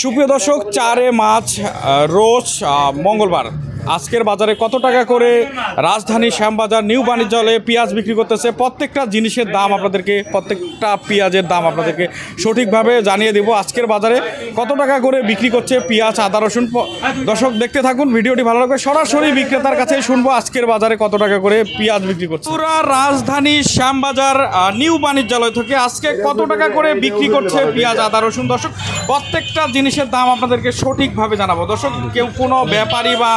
সুপ্রিয় দর্শক, 4 মার্চ রোজ মঙ্গলবার আজকের বাজারে কত টাকা করে রাজধানী শ্যামবাজার নিউ বাণিজ্যালয়ে পেঁয়াজ বিক্রি করতেছে, প্রত্যেকটা জিনিসের দাম আপনাদেরকে, প্রত্যেকটা পেঁয়াজের দাম আপনাদেরকে সঠিকভাবে জানিয়ে দেব। আজকের বাজারে কত টাকা করে বিক্রি করছে পেঁয়াজ, আদা, রসুন। দর্শক দেখতে থাকুন, ভিডিওটি ভালো লাগবে। সরাসরি বিক্রেতার কাছেই শুনবো আজকের বাজারে কত টাকা করে পেঁয়াজ বিক্রি করছে। পুরা রাজধানী শ্যামবাজার নিউ বাণিজ্যালয় থেকে আজকে কত টাকা করে বিক্রি করছে পেঁয়াজ, আদা, রসুন। দর্শক প্রত্যেকটা জিনিসের দাম আপনাদেরকে সঠিকভাবে জানাবো। দর্শক কেউ কোনো ব্যাপারী বা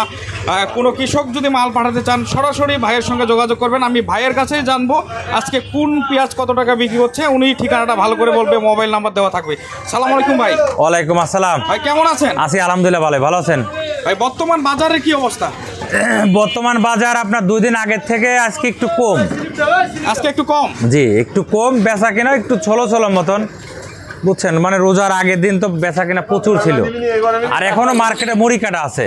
কোনো কৃষক যদি মাল পাঠাতে চান সরাসরি ভাইয়ের সঙ্গে যোগাযোগ করবেন। আমি ভাইয়ের কাছেই জানবো আজকে কোন পেঁয়াজ কত টাকা বিক্রি হচ্ছে, উনি ঠিকানাটা ভালো করে বলবে, মোবাইল নাম্বার দেওয়া থাকবে। সালাম আলাইকুম ভাই। ওয়ালাইকুম আসসালাম ভাই, কেমন আছেন? আছি আলহামদুলিল্লাহ, ভালো আছেন ভাই? বর্তমান বাজারের কি অবস্থা? বর্তমান বাজার আপনার 2 দিন আগের থেকে আজকে একটু কম। আজকে একটু কম? জি, একটু কম। বেচা কিনা একটু ছলো মতন, বুঝছেন। মানে রোজার আগের দিন তো বেচা কিনা প্রচুর ছিল, আর এখনো মার্কেটে মুড়ি কাটা আছে।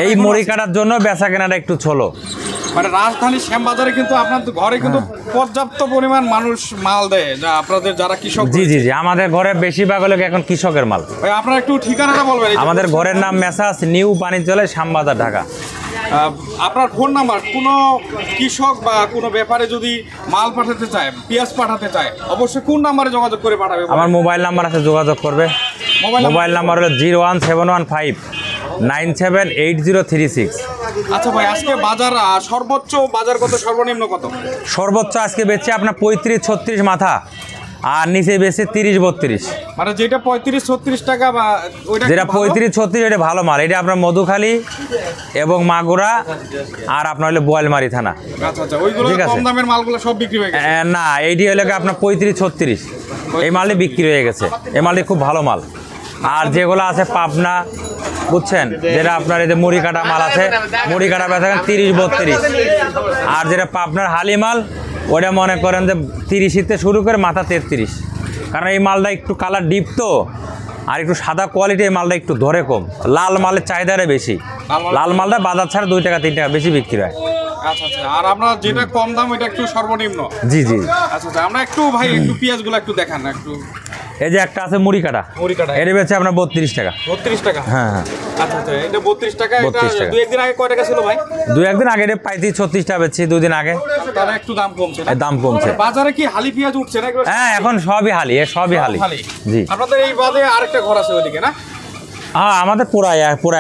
এই মুড়ি কাটার জন্য বেচা কেনাটা একটু ছলো। মানে রাজধানী শ্যামবাজারে কিন্তু আপনার ঘরে কিন্তু পর্যাপ্ত পরিমাণ মানুষ মাল দেয়, যা আপনাদের যারা কৃষক। জি জি জি, আমাদের ঘরে বেশিরভাগ হলো এখন কৃষকের মাল। ভাই আপনারা একটু ঠিকানাটা বলবেন। আমাদের ঘরের নাম মেসাজ নিউ বাণিজ্যালয়, শ্যামবাজার, ঢাকা। আপনার ফোন নাম্বার, কোনো কৃষক বা কোনো ব্যাপারে যদি মাল পাঠাতে চায়, পেঁয়াজ পাঠাতে চায়, অবশ্যই কোন নাম্বারে যোগাযোগ করে পাঠাবে? আমার মোবাইল নাম্বার আছে, যোগাযোগ করবে। মোবাইল নাম্বার হলো 01715978036। আচ্ছা ভাই, আজকে বাজার সর্বোচ্চ বাজার কত, সর্বনিম্ন কত? সর্বোচ্চ আজকে বেচছে আপনার 35-36 মাথা, আর নিচে বেচছে 30-32। মানে যেটা 35-36 টাকা, বা যেটা 35-36 এটা ভালো মাল। এটা আপনার মধুখালী এবং মাগুরা আর আপনার হলো বোয়ালমারি থানা। আচ্ছা আচ্ছা, ওইগুলো কম দামের মালগুলো সব বিক্রি হয়ে গেছে? না, এইটি হলো আপনার 35-36, এই মালটি বিক্রি হয়ে গেছে। এই মালটি খুব ভালো মাল। আর যেগুলো আছে পাবনা, বুঝছেন, যেটা আপনার এই যে মুড়ি কাটা মাল আছে, মুড়ি কাটা বেচা 30-32। আর যেটা পাবনার হালি মাল, ওটা মনে করেন যে 30 শুরু করে মাথা 33। কারণ এই মালটা একটু কালার ডিপ তো, আর একটু সাদা কোয়ালিটি, এই মালটা একটু ধরে কম। লাল মালের চাহিদাটা বেশি। লাল মালটা বাজার ছাড়া 2 টাকা 3 টাকা বেশি বিক্রি হয়। আচ্ছা আচ্ছা, আর আমরা যেটা কম দাম এটা একটু সর্বনিম্ন। জি জি। আচ্ছা আচ্ছা, আমরা একটু ভাই একটু পেঁয়াজগুলো একটু দেখান না একটু। এই যে একটা আছে মুড়ি কাটা, এটা বেচে আপনার 32 টাকা। 32 টাকা? হ্যাঁ হ্যাঁ। আচ্ছা আচ্ছা, এটা 32 টাকা। এটা 2-1 দিন আগে কয় টাকা ছিল ভাই? 2-1 দিন আগে এটা 35-36 টাকা বেচছি, 2 দিন আগে। তাহলে একটু দাম কমছে না? দাম কমছে। বাজারে কি হালি পেঁয়াজ উঠছে না? হ্যাঁ, এখন সবই হালি, সবই হালি। জি। আপনাদের এই বাদে আরেকটা ঘর আছে ওইদিকে না? হ্যাঁ, আমাদের পুরো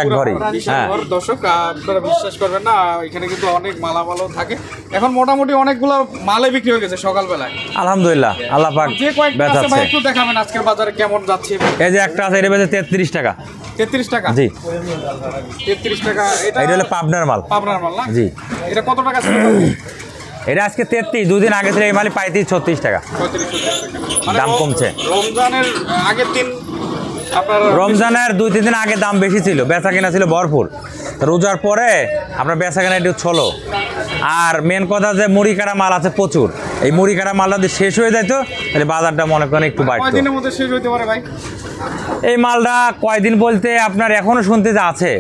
এক ঘরই। হ্যাঁ দর্শক আপনারা বিশ্বাস করবেন না, এখানে কিন্তু অনেক মালামালও থাকে। এখন মোটামুটি অনেকগুলো মালে বিক্রি হয়ে গেছে সকালবেলায়, আলহামদুলিল্লাহ। আল্লাহ পাক যে কয়েকটা আছে ভাই বেচাচ্ছে। একটু দেখাবেন আজকের বাজারে কেমন যাচ্ছে। এই যে একটা আছে, এটা বেচে 33 টাকা। 33 টাকা? জি। 33 টাকা। এটা হলো পাবনার মাল। পাবনার মাল না? জি। এটা কত টাকা ছিল? এটা আজকে 33, 2 দিন আগে ছিল এই মাল 35-36 টাকা। 35-36 টাকা। দাম কমছে। রমজানের আগের দিন, রমজানের 2-3 দিন আগে দাম বেশি ছিল, বেচা কেনা ছিল ভরপুর। রোজার পরে আপনার বেচা কেনা একটু ছলো। আর মেন কথা যে মুড়ি কাটা মাল আছে প্রচুর। এই মুড়ি কাটা মালটা যদি শেষ হয়ে যায় তো তাহলে বাজারটা মনে করেন একটু বাড়তো। কয়দিনের মধ্যে শেষ হইতে পারে ভাই এই মালটা? কয়দিন বলতে আপনার এখনো শুনতে যে আছে,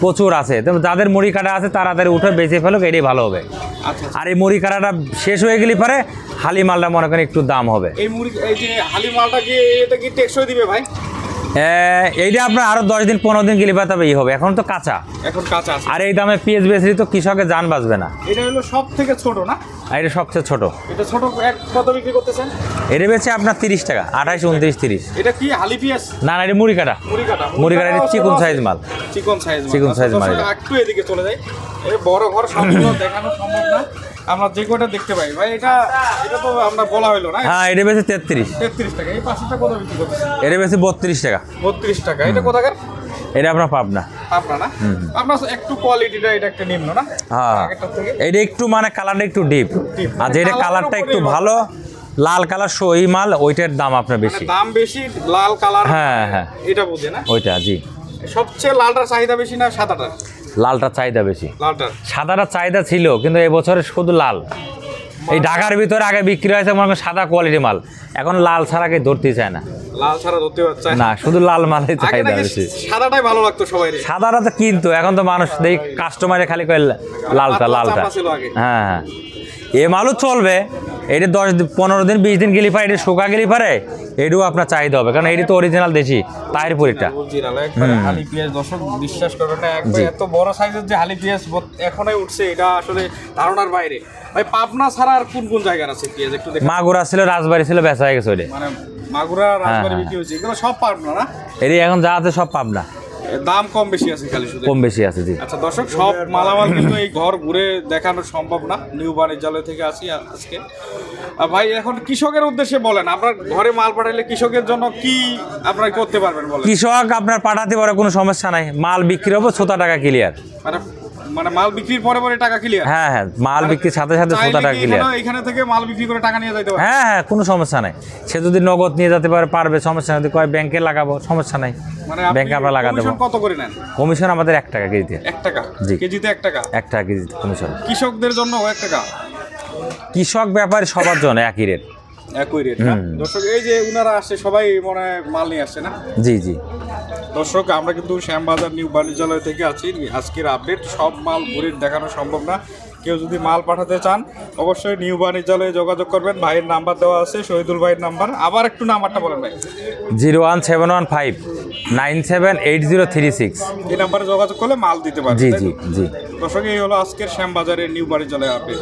প্রচুর আছে। তো যাদের মুড়ি কাটা আছে তাড়াতাড়ি উঠে বেঁচে ফেলুক, এটাই ভালো হবে। আচ্ছা। আর এই মুড়ি কাটাটা শেষ হয়ে গেলে পরে হালি মালটা মনে করেন একটু দাম হবে। এই মুড়ি, এই যে হালি মালটা কি এটা কি টেকসই দিবে ভাই? এইটা আপনার আরো 10 দিন 15 দিন গেলে পাতাবে হবে, এখন তো কাঁচা। এখন কাঁচা আছে। আর এই দামে পেঁয়াজ বেচলে তো কৃষকের জান বাঁচবে না। এটা হলো সব থেকে ছোট না? আর এটা সবচেয়ে ছোট। এটা ছোট কত বিক্রি করতেছেন? এটা বেচে আপনার 30 টাকা, 28, 29, 30। এটা কি হালি পেঁয়াজ? না না, এটা মুড়ি কাটা। মুড়ি কাটা, এটা চিকন সাইজ মাল। চিকন সাইজ মাল। একটু এদিকে চলে যাই, এই বড় ঘর সবগুলো দেখানো সম্ভব না, আমরা যে কোটা দেখতে পাই ভাই। এটা তো আমরা বলা হইলো না? হ্যাঁ, এটা বেচে 33 টাকা। এই পাশেটা কত বিক্রি করতেছেন? এটা বেচে 32 টাকা। 32 টাকা। এটা কোথাকার? এটা আপনার পাবনা। পাবনা না? আপনার একটু কোয়ালিটিটা এটা একটা নিম্ন না? হ্যাঁ, এটা একটু মানে কালারটা একটু ডিপ। আর যেটা কালারটা একটু ভালো, লাল কালার এই মাল, ওইটার দাম আপনার বেশি। দাম বেশি, লাল কালার। হ্যাঁ হ্যাঁ, এটা বুঝে না? ওইটা। জি। সবচেয়ে লালটার চাহিদা বেশি না সাদাটার? লালটার চাহিদা বেশি। লালটার? সাদাটার চাহিদা ছিল, কিন্তু এবছরে শুধু লাল। এই ঢাকার ভিতরে আগে বিক্রি হয়েছে মনে করেন সাদা কোয়ালিটি মাল, এখন লাল ছাড়া কেউ ধরতে চায় না। লাল ছাড়া ধরতে চায় না, শুধু লাল মালের চাহিদা বেশি। সাদাটাই ভালো লাগতো সবাই। সাদাটা তো কিন্তু এখন তো মানুষ দেখি কাস্টমারে খালি কয় লালটা। হ্যাঁ হ্যাঁ, এ মালও চলবে, এটি 10-15 দিন 20 দিন গেলে পারে, এটি শুকা গেলে পারে, এটিও আপনার চাহিদা হবে, কারণ এটি তো অরিজিনাল দেশি তাহির পুরিটা। অরিজিনাল একবারে হালি পেঁয়াজ, দর্শক বিশ্বাস করো না, একবার এত বড় সাইজের যে হালি পেঁয়াজ এখনই উঠছে, এটা আসলে ধারণার বাইরে। ভাই পাবনা ছাড়া আর কোন কোন জায়গার আছে পেঁয়াজ একটু দেখুন। মাগুরা ছিল, রাজবাড়ি ছিল, বেচা হয়ে গেছে ওইটা। মানে মাগুরা রাজবাড়ি বিক্রি হয়েছে, এগুলো সব পাবনা না? এটি এখন যা আছে সব পাবনা, দাম কম বেশি আছে খালি শুধু? কম বেশি আছে, জি। আচ্ছা দর্শক, সব মালামাল কিন্তু এই ঘর ঘুরে দেখানো সম্ভব না, নিউ বাণিজ্যালয় থেকে আসি আজকে। ভাই এখন কৃষকের উদ্দেশ্যে বলেন, আপনার ঘরে মাল পাঠাইলে কৃষকের জন্য কি আপনারা করতে পারবেন বলেন? কৃষক আপনার পাঠাতে পারে, কোনো সমস্যা নাই, মাল বিক্রি হবে 7 টাকা ক্লিয়ার। মানে মাল বিক্রির পরে পরে টাকা ক্লিয়ার? হ্যাঁ হ্যাঁ, মাল বিক্রির সাথে সাথে 7 টাকা ক্লিয়ার। এখানে থেকে মাল বিক্রি করে টাকা নিয়ে যাইতে পারে? হ্যাঁ হ্যাঁ, কোনো সমস্যা নাই। সে যদি নগদ নিয়ে যেতে পারবে, সমস্যা নাই। যদি কয় ব্যাংকে লাগাবো, সমস্যা নাই, মানে ব্যাংকে আমরা লাগাতে কমিশন কত করে নেন? কমিশন আমাদের 1 টাকা কেজিতে। 1 টাকা? জি। কেজিতে 1 টাকা? 1 টাকা কেজিতে কমিশন। কৃষকদের জন্য 1 টাকা? কৃষক ব্যাপারী সবার জন্য একই রেট। একই রেট না? দর্শক এই যে উনারা আসছে সবাই মনে হয় মাল নিয়ে আসছে না? জি জি। দর্শক আমরা কিন্তু শ্যামবাজার নিউ বাণিজ্যালয় থেকে আছি, আজকের আপডেট সব মাল ঘুরে দেখানো সম্ভব না। কেউ যদি মাল পাঠাতে চান অবশ্যই নিউ বাণিজ্যালয়ে যোগাযোগ করবেন। ভাইয়ের নাম্বার দেওয়া আছে, শহীদুল ভাইয়ের নাম্বার। আবার একটু নাম্বারটা বলেন ভাই। 01715978036। এই নাম্বারে যোগাযোগ করলে মাল দিতে পারবেন। জি জি জি। দর্শক এই হলো আজকের শ্যামবাজারের নিউ বাণিজ্যালয় আপডেট।